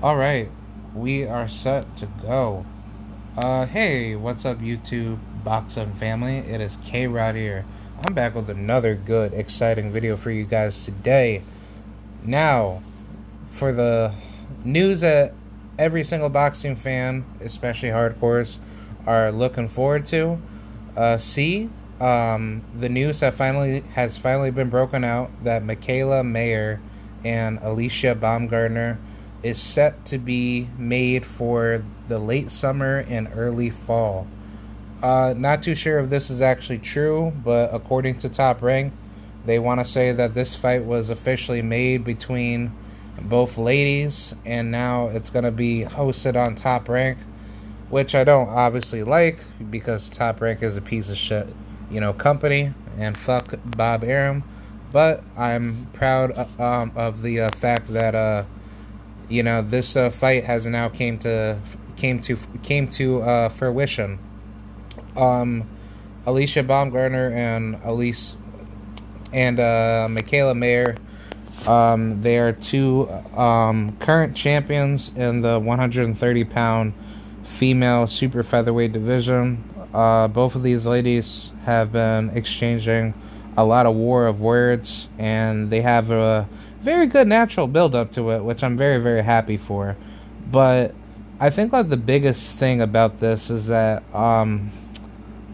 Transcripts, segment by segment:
Alright, we are set to go. Hey, what's up, YouTube boxing family? It is K-Rod here. I'm back with another good, exciting video for you guys today. Now, for the news that every single boxing fan, especially hardcores, are looking forward to. The news has finally been broken out that Mikaela and Alycia Baumgardner is set to be made for the late summer and early fall. Not too sure if this is actually true, but according to Top Rank, they want to say that this fight was officially made between both ladies, and now it's going to be hosted on Top Rank, which I don't obviously like because Top Rank is a piece of shit, company, and fuck Bob Arum. But I'm proud of the fact that this fight has now came to fruition. Alycia Baumgardner and Mikaela Mayer, they are two current champions in the 130-pound female super featherweight division. Both of these ladies have been exchanging a lot of war of words, and they have a very good natural build up to it, which I'm very, very happy for. But I think like the biggest thing about this is that I'm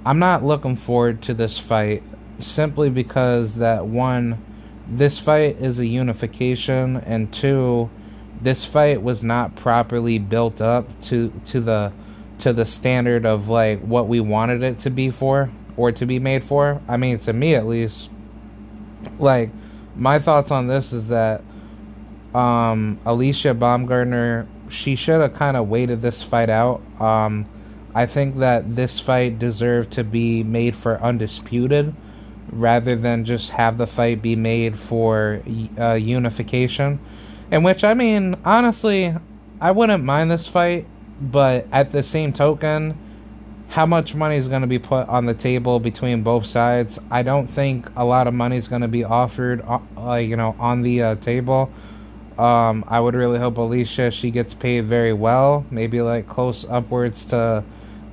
not looking forward to this fight simply because that one, this fight is a unification, and two, this fight was not properly built up to the standard of like what we wanted it to be for or to be made for. I mean, to me at least, like my thoughts on this is that Alycia Baumgardner, she should have kind of waited this fight out. I think that this fight deserved to be made for undisputed rather than just have the fight be made for unification. In which, I mean, honestly, I wouldn't mind this fight, but at the same token, how much money is going to be put on the table between both sides? I don't think a lot of money is going to be offered, on the table. I would really hope Alycia, she gets paid very well, maybe like close upwards to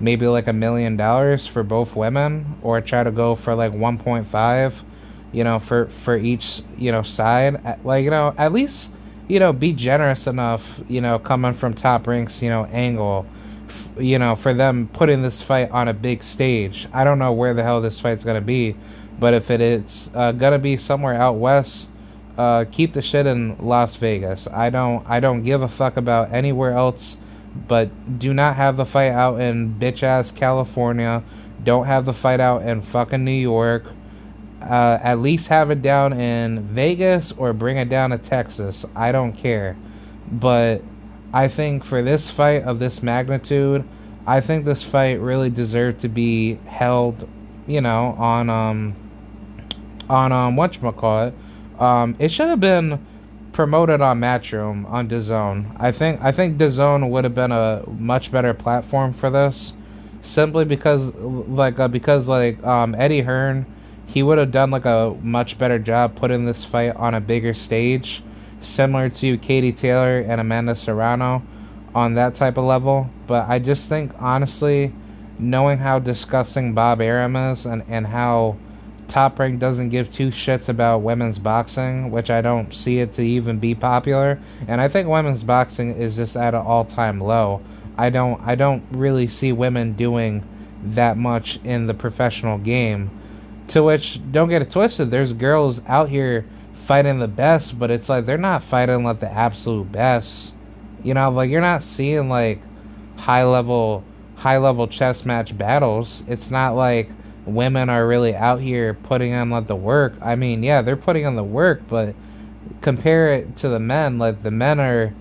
maybe like $1 million for both women, or try to go for like 1.5, for each, side. Like, at least, be generous enough, coming from Top Rank's, angle, for them putting this fight on a big stage. I don't know where the hell this fight's gonna be, but if it is gonna be somewhere out west, keep the shit in Las Vegas. I don't give a fuck about anywhere else, but do not have the fight out in bitch ass California. Don't have the fight out in fucking New York. At least have it down in Vegas or bring it down to Texas. I don't care. But I think for this fight of this magnitude, I think this fight really deserved to be held, on whatchamacallit. It should have been promoted on Matchroom on DAZN. I think DAZN would have been a much better platform for this, simply because Eddie Hearn, he would have done like a much better job putting this fight on a bigger stage, similar to Katie Taylor and Amanda Serrano on that type of level. But I just think, honestly, knowing how disgusting Bob Arum is, and how Top Rank doesn't give two shits about women's boxing, which I don't see it to even be popular, and I think women's boxing is just at an all-time low. I don't really see women doing that much in the professional game. To which, don't get it twisted, there's girls out here fighting the best, but it's like they're not fighting like the absolute best. Like you're not seeing like high level chess match battles. It's not like women are really out here putting in like the work. I mean, yeah, they're putting in the work, but compare it to the men. Like the men are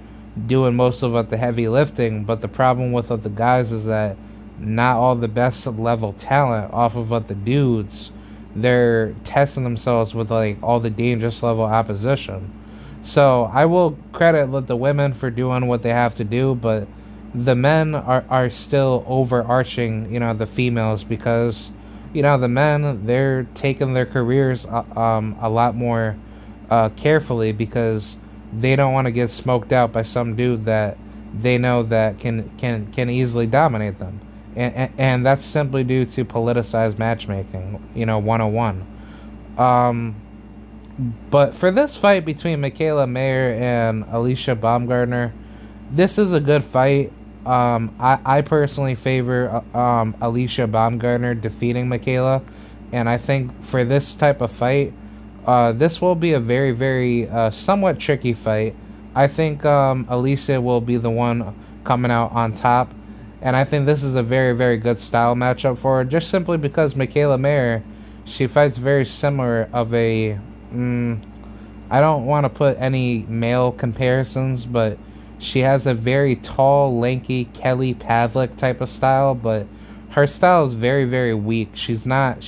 doing most of like the heavy lifting, but the problem with the guys is that not all the best level talent off of the dudes, they're testing themselves with like all the dangerous level opposition. So I will credit the women for doing what they have to do, but the men are still overarching, the females, because the men, they're taking their careers a lot more carefully, because they don't want to get smoked out by some dude that they know that can easily dominate them. And that's simply due to politicized matchmaking, 101. Um, but for this fight between Mikaela Mayer and Alycia Baumgardner, this is a good fight. I personally favor Alycia Baumgardner defeating Mikaela, and I think for this type of fight, this will be a very, very somewhat tricky fight. I think Alycia will be the one coming out on top, and I think this is a very, very good style matchup for her, just simply because Mikaela Mayer, she fights very similar of a. I don't want to put any male comparisons, but she has a very tall, lanky Kelly Pavlik type of style, but her style is very, very weak. She's not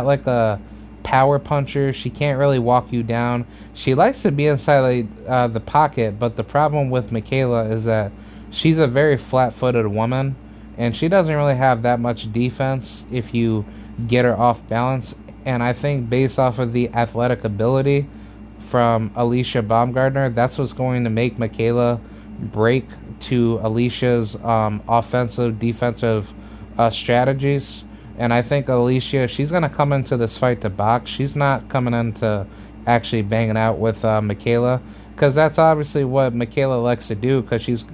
like a power puncher. She can't really walk you down. She likes to be inside the pocket, but the problem with Mikaela is that she's a very flat-footed woman, and she doesn't really have that much defense if you get her off balance. And I think based off of the athletic ability from Alycia Baumgardner, that's what's going to make Mikaela break to Alicia's offensive, defensive strategies. And I think Alycia, she's going to come into this fight to box. She's not coming in to actually banging out with Mikaela, because that's obviously what Mikaela likes to do, because she's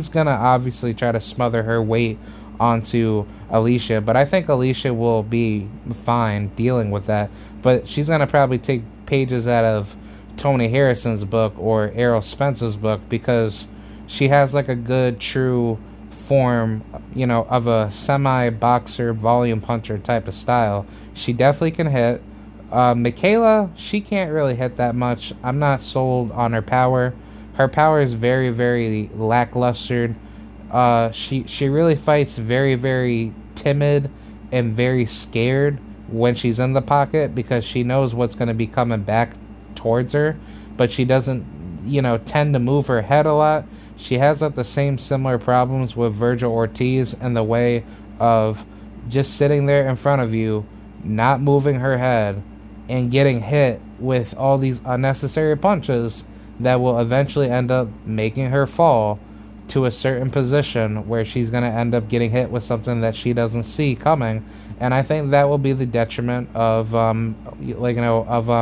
going to obviously try to smother her weight onto Alycia. But I think Alycia will be fine dealing with that. But she's going to probably take pages out of Tony Harrison's book or Errol Spence's book, because she has like a good true form, of a semi-boxer volume puncher type of style. She definitely can hit. Mikaela, she can't really hit that much. I'm not sold on her power. Her power is very, very lackluster. She really fights very, very timid and very scared when she's in the pocket, because she knows what's going to be coming back towards her, but she doesn't, tend to move her head a lot. She has the same similar problems with Virgil Ortiz in the way of just sitting there in front of you, not moving her head, and getting hit with all these unnecessary punches that will eventually end up making her fall to a certain position where she's going to end up getting hit with something that she doesn't see coming. And I think that will be the detriment of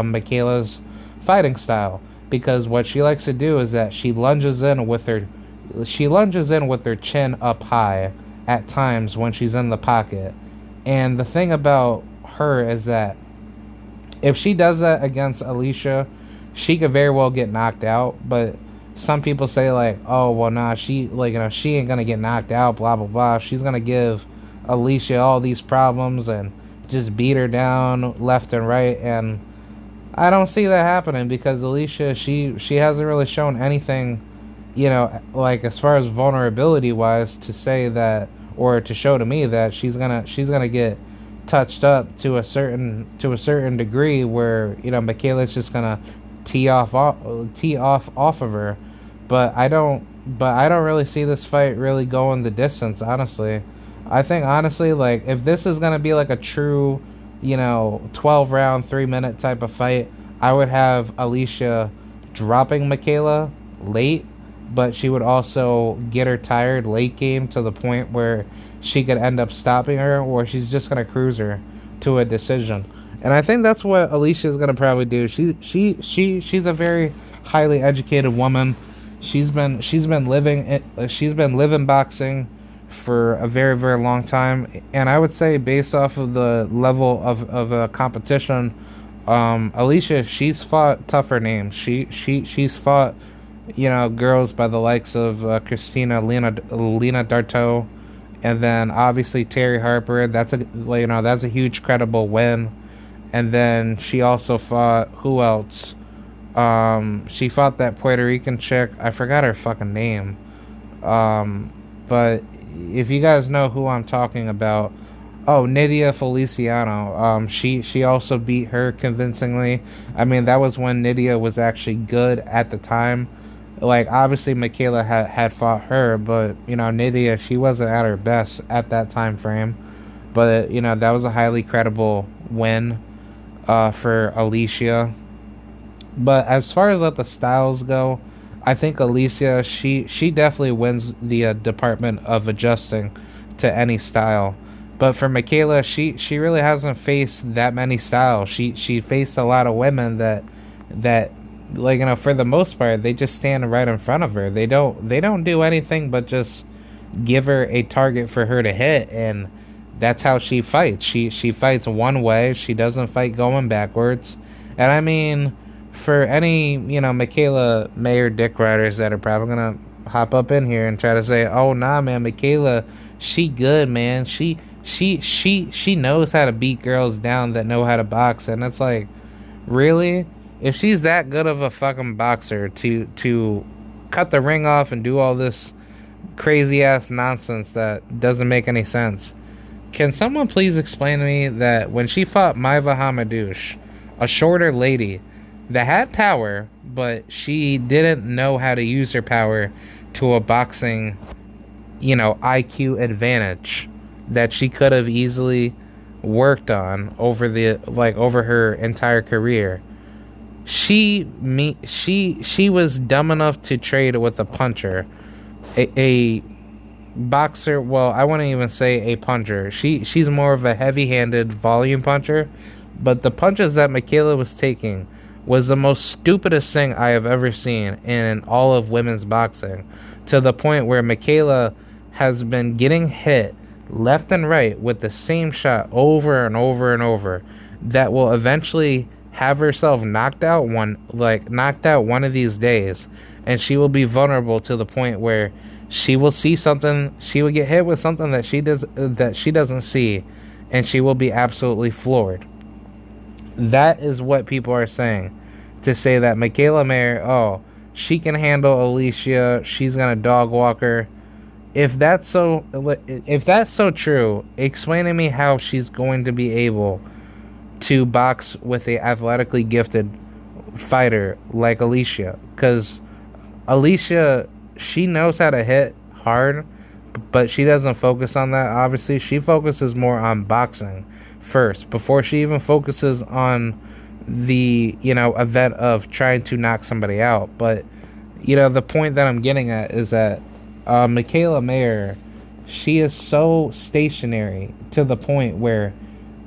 Mikaela's fighting style, because what she likes to do is that she lunges in with her chin up high at times when she's in the pocket. And the thing about her is that if she does that against Alycia, she could very well get knocked out. But some people say oh well, nah, she she ain't gonna get knocked out, blah blah blah. She's gonna give Alycia all these problems and just beat her down left and right. And I don't see that happening, because Alycia, she hasn't really shown anything, as far as vulnerability wise, to say that, or to show to me that she's gonna get touched up to a certain degree where Mikaela's just gonna tee off of her. But I don't really see this fight really going the distance, honestly. I think honestly, if this is gonna be a true 12 round 3-minute type of fight, I would have Alycia dropping Mikaela late, but she would also get her tired late game to the point where she could end up stopping her, or she's just going to cruise her to a decision. And I think that's what Alycia is going to probably do. She's a very highly educated woman. She's been living boxing for a very, very long time, and I would say based off of the level of a competition, Alycia, she's fought tougher names. She's fought girls by the likes of Lena Darto, and then obviously Terry Harper. That's a huge credible win. And then she also fought, who else? She fought that Puerto Rican chick. I forgot her fucking name. But if you guys know who I'm talking about, Nydia Feliciano. She also beat her convincingly. I mean, that was when Nydia was actually good at the time. Obviously Mikaela had fought her, but Nydia, she wasn't at her best at that time frame. But that was a highly credible win for Alycia. But as far as the styles go, I think Alycia, she definitely wins the department of adjusting to any style. But for Mikaela, she really hasn't faced that many styles. She faced a lot of women that like, for the most part, they just stand right in front of her. They don't do anything but just give her a target for her to hit, and that's how she fights. She fights one way. She doesn't fight going backwards. And I mean, for any, Mikaela Mayer dick riders that are probably gonna hop up in here and try to say, "Oh nah, man, Mikaela, she good, man. She knows how to beat girls down that know how to box." And it's like, really? If she's that good of a fucking boxer to cut the ring off and do all this crazy ass nonsense that doesn't make any sense, can someone please explain to me that when she fought Maiva Hamadouche, a shorter lady that had power, but she didn't know how to use her power to a boxing, IQ advantage that she could have easily worked on over her entire career. She was dumb enough to trade with a puncher, a boxer. Well, I wouldn't even say a puncher. She's more of a heavy-handed volume puncher, but the punches that Mikaela was taking was the most stupidest thing I have ever seen in all of women's boxing, to the point where Mikaela has been getting hit left and right with the same shot over and over and over, that will eventually have herself knocked out one of these days, and she will be vulnerable to the point where she will see something, she will get hit with something that she doesn't see, and she will be absolutely floored. That is what people are saying, to say that Mikaela Mayer, oh, she can handle Alycia, she's gonna dog walk her. If that's so true, explain to me how she's going to be able to box with a athletically gifted fighter like Alycia. Because Alycia, she knows how to hit hard, but she doesn't focus on that. Obviously, she focuses more on boxing first before she even focuses on the event of trying to knock somebody out. But the point that I'm getting at is that Mikaela Mayer, she is so stationary to the point where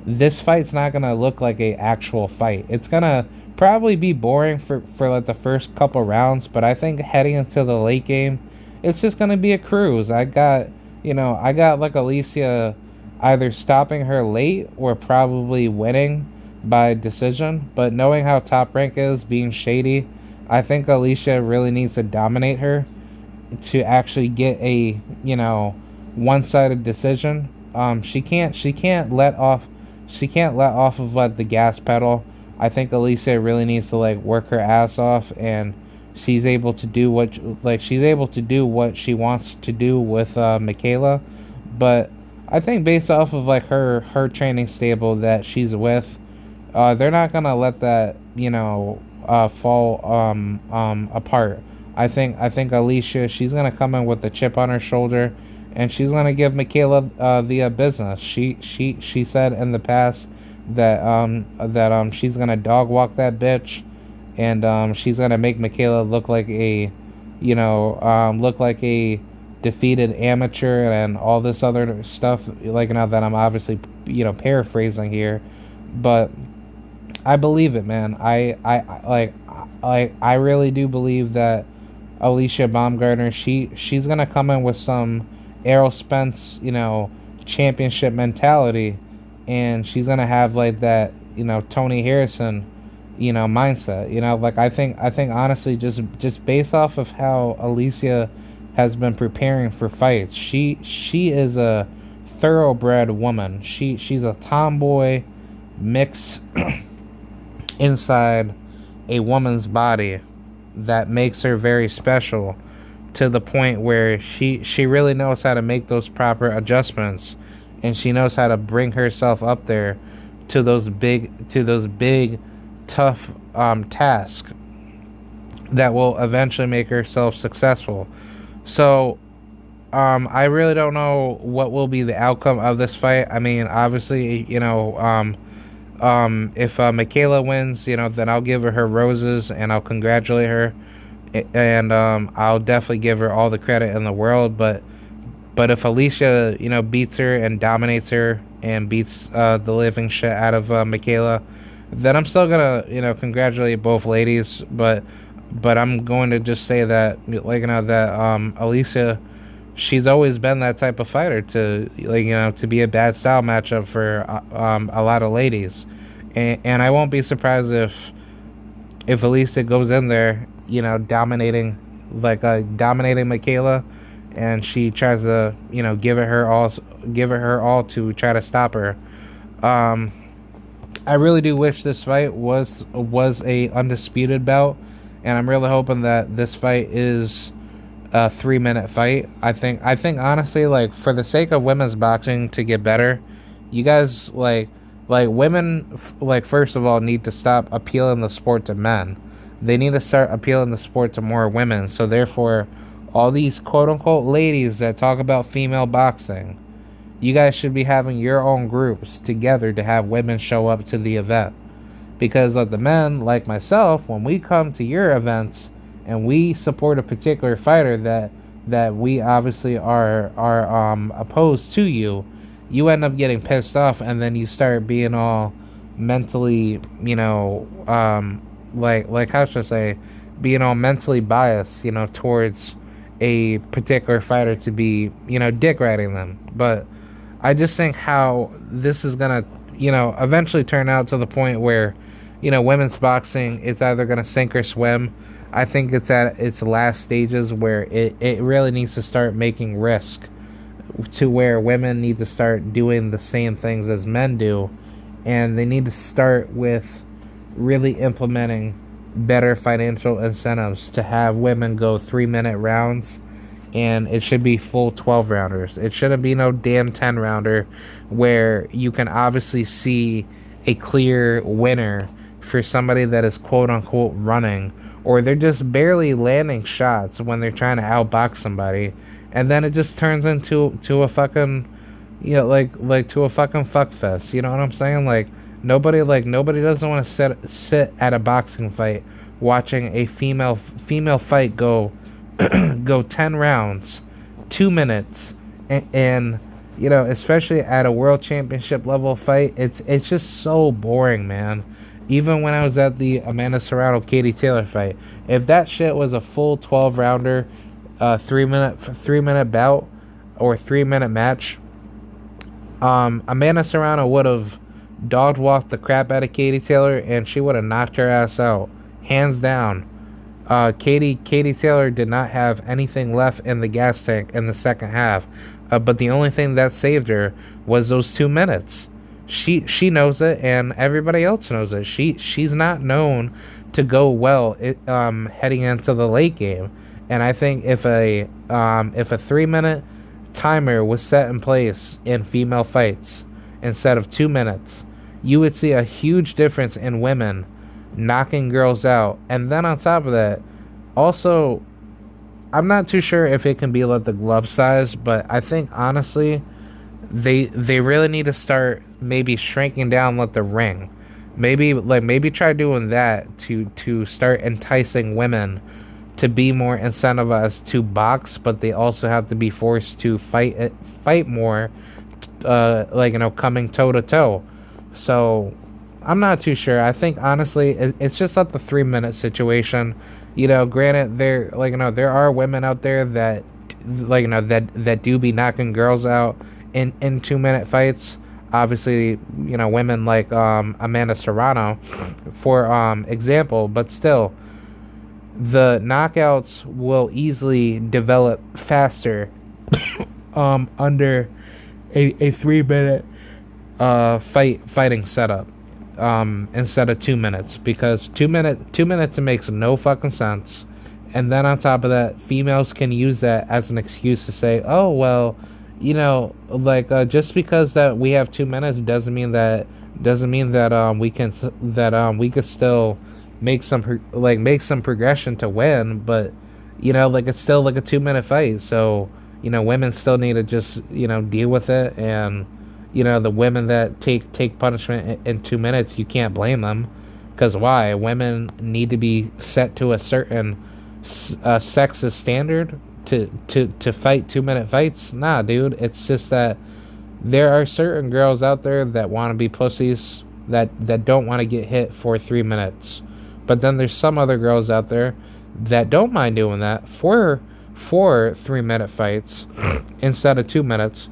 this fight's not gonna look like a actual fight. It's gonna probably be boring for like the first couple rounds, but I think heading into the late game, it's just gonna be a cruise. I got like Alycia either stopping her late or probably winning by decision. But knowing how Top Rank is, being shady, I think Alycia really needs to dominate her to actually get a one-sided decision. She can't let off of like the gas pedal. I think Alycia really needs to like work her ass off, and she's able to do what she wants to do with Mikaela. But I think based off of like her training stable that she's with, they're not gonna let that fall apart. I think Alycia, she's gonna come in with a chip on her shoulder, and she's gonna give Mikaela the business. She said in the past that she's gonna dog walk that bitch, and she's gonna make Mikaela look like a defeated amateur and all this other stuff. Like, now that I'm obviously paraphrasing here, but I believe it, man. I really do believe that Alycia Baumgardner, she's gonna come in with some Errol Spence, championship mentality, and she's gonna have like that, Tony Harrison, mindset. Like, I think honestly, just based off of how Alycia has been preparing for fights, she is a thoroughbred woman. She's a tomboy mix inside a woman's body that makes her very special, to the point where she really knows how to make those proper adjustments, and she knows how to bring herself up there to those big tough tasks that will eventually make herself successful. So I really don't know what will be the outcome of this fight. I mean, obviously, if Mikaela wins, then I'll give her roses and I'll congratulate her. and I'll definitely give her all the credit in the world. But if Alycia, beats her and dominates her and beats the living shit out of Mikaela, then I'm still gonna, congratulate both ladies. But I'm going to just say that, that Alycia, she's always been that type of fighter to, to be a bad style matchup for a lot of ladies, and I won't be surprised if Alycia goes in there, dominating, dominating Mikaela, and she tries to, give it her all to try to stop her. Um, I really do wish this fight was a undisputed bout, and I'm really hoping that this fight is a 3 minute fight. I think honestly, like, for the sake of women's boxing to get better, you guys, like women, like, first of all, need to stop appealing the sport to men. They need to start appealing the sport to more women. So therefore, all these quote unquote ladies that talk about female boxing, you guys should be having your own groups together to have women show up to the event. Because of the men, like myself, when we come to your events and we support a particular fighter that we obviously are opposed to you, you end up getting pissed off, and then you start being all mentally, like how should I say, being all mentally biased, towards a particular fighter to be, dick riding them. But I just think how this is gonna, eventually turn out to the point where, women's boxing, it's either gonna sink or swim. I think it's at its last stages where it really needs to start making risk, to where women need to start doing the same things as men do, and they need to start with really implementing better financial incentives to have women go 3 minute rounds, and it should be full 12 rounders. It shouldn't be no damn 10 rounder where you can obviously see a clear winner for somebody that is quote unquote running, or they're just barely landing shots when they're trying to outbox somebody, and then it just turns into a fucking, like to a fucking fuck fest. You know what I'm saying? Nobody doesn't want to sit at a boxing fight watching a female fight go go 10 rounds, 2 minutes, and especially at a world championship level fight, it's just so boring, man. Even when I was at the Amanda Serrano Katie Taylor fight, if that shit was a full 12 rounder, 3 minute bout or 3 minute match, Amanda Serrano would have dog walked the crap out of Katie Taylor, and she would have knocked her ass out, hands down. Katie Taylor did not have anything left in the gas tank in the second half, but the only thing that saved her was those 2 minutes. She knows it, and everybody else knows it. She's not known to go well heading into the late game, and I think if a 3 minute timer was set in place in female fights instead of 2 minutes, you would see a huge difference in women knocking girls out. And then on top of that, also, I'm not too sure if it can be like the glove size, but I think honestly they really need to start maybe shrinking down like the ring. Maybe try doing that to start enticing women to be more incentivized to box, but they also have to be forced to fight more, coming toe to toe. So I'm not too sure. I think honestly it's just like the 3 minute situation. Granted, there are women out there that that do be knocking girls out in 2 minute fights. Obviously, women like Amanda Serrano, for example, but still, the knockouts will easily develop faster under a 3 minute fighting setup, instead of 2 minutes, because 2 minutes makes no fucking sense. And then on top of that, females can use that as an excuse to say, oh well, just because that we have 2 minutes doesn't mean that we could still make some progression to win. But it's still like a 2 minute fight, so women still need to just deal with it. And the women that take punishment in 2 minutes, you can't blame them, because why? Women need to be set to a certain sexist standard to fight 2 minute fights. Nah, dude. It's just that there are certain girls out there that want to be pussies that don't want to get hit for 3 minutes. But then there's some other girls out there that don't mind doing that for 3 minute fights instead of 2 minutes,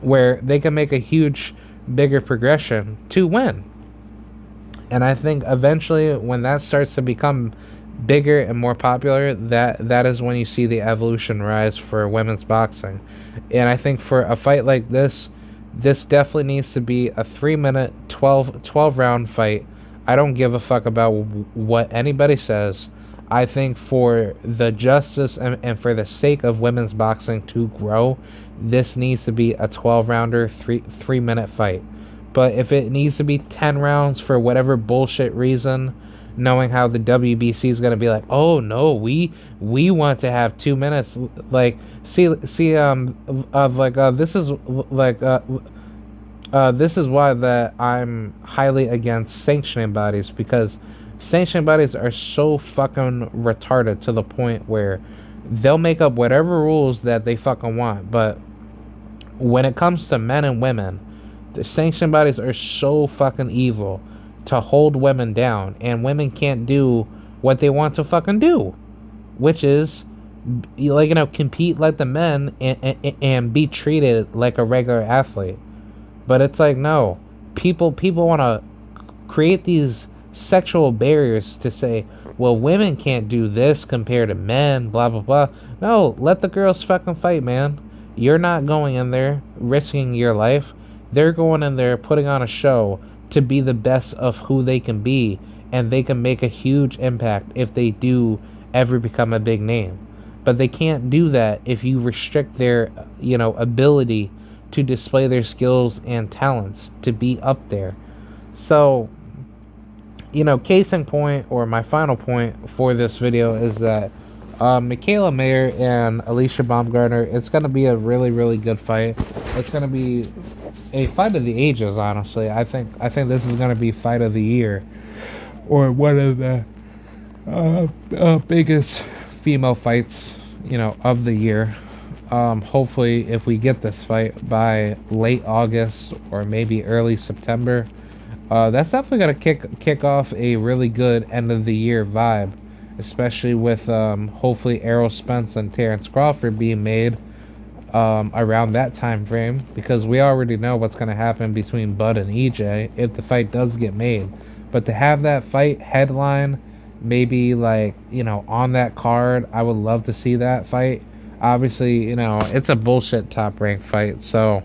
where they can make a huge, bigger progression to win. And I think eventually, when that starts to become bigger and more popular, that is when you see the evolution rise for women's boxing. And I think for a fight like this definitely needs to be a 3 minute 12 round fight. I don't give a fuck about what anybody says. I think for the justice and for the sake of women's boxing to grow, this needs to be a 12 rounder 3 minute fight. But if it needs to be 10 rounds for whatever bullshit reason, knowing how the WBC is gonna be like, oh no, we want to have 2 minutes. Like, this is this is why that I'm highly against sanctioning bodies, because sanctioning bodies are so fucking retarded to the point where they'll make up whatever rules that they fucking want. But when it comes to men and women, the sanctioning bodies are so fucking evil to hold women down, and women can't do what they want to fucking do, which is, like, compete like the men and be treated like a regular athlete. But it's like, no, people want to create these sexual barriers to say, well, women can't do this compared to men, blah blah blah. No, let the girls fucking fight, man. You're not going in there risking your life. They're going in there putting on a show to be the best of who they can be, and they can make a huge impact if they do ever become a big name. But they can't do that if you restrict their, ability to display their skills and talents to be up there. So, case in point, or my final point for this video, is that Mikaela Mayer and Alycia Baumgardner, it's going to be a really, really good fight. It's going to be a fight of the ages, honestly. I think this is going to be fight of the year, or one of the biggest female fights, of the year. Hopefully, if we get this fight by late August or maybe early September, that's definitely going to kick off a really good end of the year vibe, especially with hopefully Errol Spence and Terrence Crawford being made around that time frame, because we already know what's going to happen between Bud and EJ if the fight does get made. But to have that fight headline, maybe on that card, I would love to see that fight. Obviously, it's a bullshit top ranked fight, so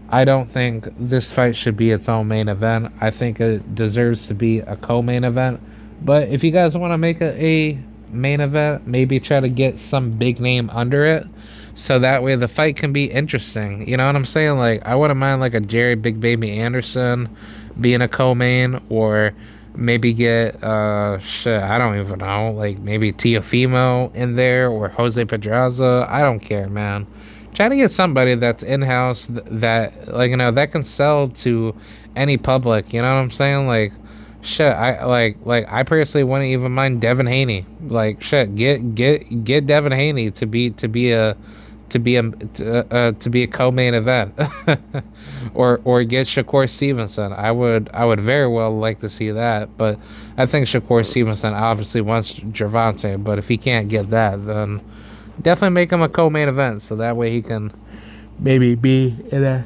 I don't think this fight should be its own main event. I think it deserves to be a co-main event. But if you guys want to make a main event, maybe try to get some big name under it, so that way the fight can be interesting. You know what I'm saying? Like, I wouldn't mind like a Jerry Big Baby Anderson being a co-main, or maybe get I don't even know, like maybe Teofimo in there, or Jose Pedraza. I don't care, man. Try to get somebody that's in-house that that can sell to any public. You know what I'm saying? Like, shit, I personally wouldn't even mind Devin Haney. Like, shit, get Devin Haney to be a co-main event, or get Shakur Stevenson. I would very well like to see that, but I think Shakur Stevenson obviously wants Gervonta. But if he can't get that, then definitely make him a co-main event, so that way he can maybe be in a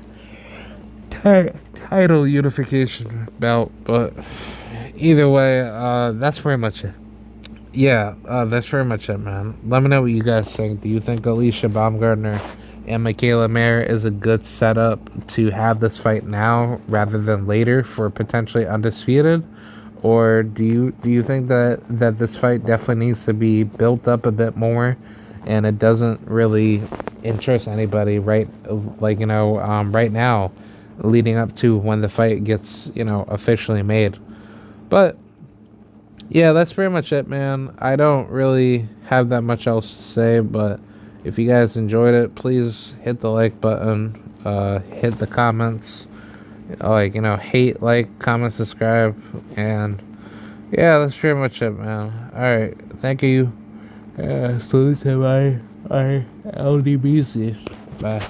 title unification bout. But either way, that's pretty much it. Yeah, that's pretty much it, man. Let me know what you guys think. Do you think Alycia Baumgardner and Mikaela Mayer is a good setup to have this fight now rather than later for potentially undisputed? Or do you think that this fight definitely needs to be built up a bit more, and it doesn't really interest anybody right now, leading up to when the fight gets officially made? But yeah, that's pretty much it, man. I don't really have that much else to say, but if you guys enjoyed it, please hit the like button, hit the comments, hate, like, comment, subscribe, and yeah, that's pretty much it, man. Alright, thank you Yeah, so this time I LDBC. Bye.